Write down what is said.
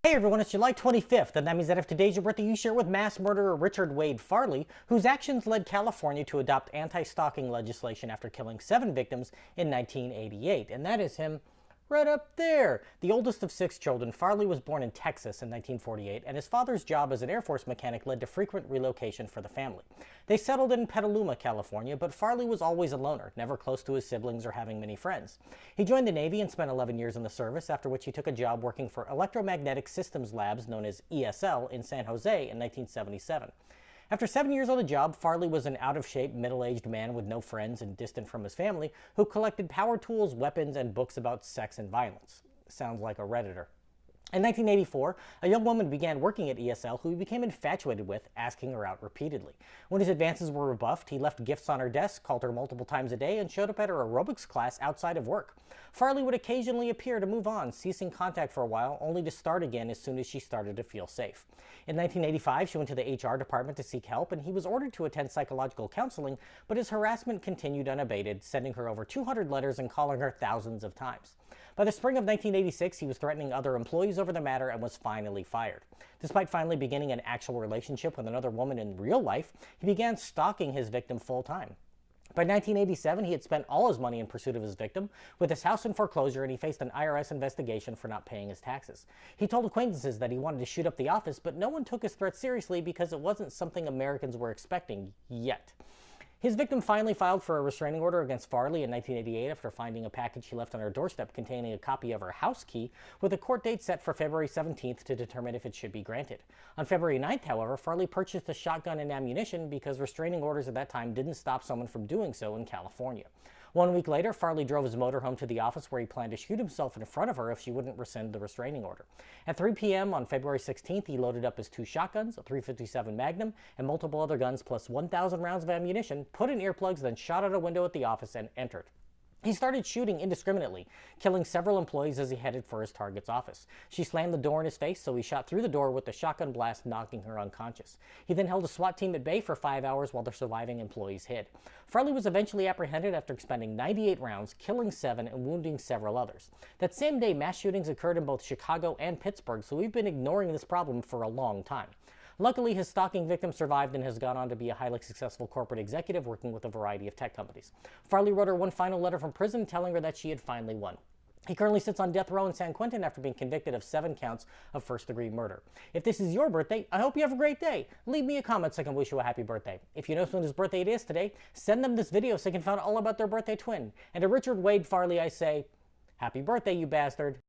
Hey everyone, it's July 25th, and that means that if today's your birthday, you share it with mass murderer Richard Wade Farley, whose actions led California to adopt anti-stalking legislation after killing 7 victims in 1988. And that is him right up there. The oldest of 6 children, Farley was born in Texas in 1948, and his father's job as an Air Force mechanic led to frequent relocation for the family. They settled in Petaluma, California, but Farley was always a loner, never close to his siblings or having many friends. He joined the Navy and spent 11 years in the service, after which he took a job working for Electromagnetic Systems Labs, known as ESL, in San Jose in 1977. After 7 years on the job, Farley was an out-of-shape, middle-aged man with no friends and distant from his family, who collected power tools, weapons, and books about sex and violence. Sounds like a Redditor. In 1984, a young woman began working at ESL who he became infatuated with, asking her out repeatedly. When his advances were rebuffed, he left gifts on her desk, called her multiple times a day, and showed up at her aerobics class outside of work. Farley would occasionally appear to move on, ceasing contact for a while, only to start again as soon as she started to feel safe. In 1985, she went to the HR department to seek help, and he was ordered to attend psychological counseling, but his harassment continued unabated, sending her over 200 letters and calling her thousands of times. By the spring of 1986, he was threatening other employees over the matter and was finally fired. Despite finally beginning an actual relationship with another woman in real life, he began stalking his victim full-time. By 1987, he had spent all his money in pursuit of his victim, with his house in foreclosure, and he faced an IRS investigation for not paying his taxes. He told acquaintances that he wanted to shoot up the office, but no one took his threat seriously because it wasn't something Americans were expecting yet. His victim finally filed for a restraining order against Farley in 1988 after finding a package he left on her doorstep containing a copy of her house key, with a court date set for February 17th to determine if it should be granted. On February 9th, however, Farley purchased a shotgun and ammunition because restraining orders at that time didn't stop someone from doing so in California. 1 week later, Farley drove his motorhome to the office where he planned to shoot himself in front of her if she wouldn't rescind the restraining order. At 3 p.m. on February 16th, he loaded up his 2 shotguns, a .357 Magnum, and multiple other guns, plus 1,000 rounds of ammunition, put in earplugs, then shot out a window at the office and entered. He started shooting indiscriminately, killing several employees as he headed for his target's office. She slammed the door in his face, so he shot through the door with the shotgun blast, knocking her unconscious. He then held a SWAT team at bay for 5 hours while the surviving employees hid. Farley was eventually apprehended after expending 98 rounds, killing 7 and wounding several others. That same day, mass shootings occurred in both Chicago and Pittsburgh, so we've been ignoring this problem for a long time. Luckily, his stalking victim survived and has gone on to be a highly successful corporate executive working with a variety of tech companies. Farley wrote her one final letter from prison telling her that she had finally won. He currently sits on death row in San Quentin after being convicted of 7 counts of first-degree murder. If this is your birthday, I hope you have a great day. Leave me a comment so I can wish you a happy birthday. If you know someone's birthday it is today, send them this video so they can find out all about their birthday twin. And to Richard Wade Farley, I say, happy birthday, you bastard.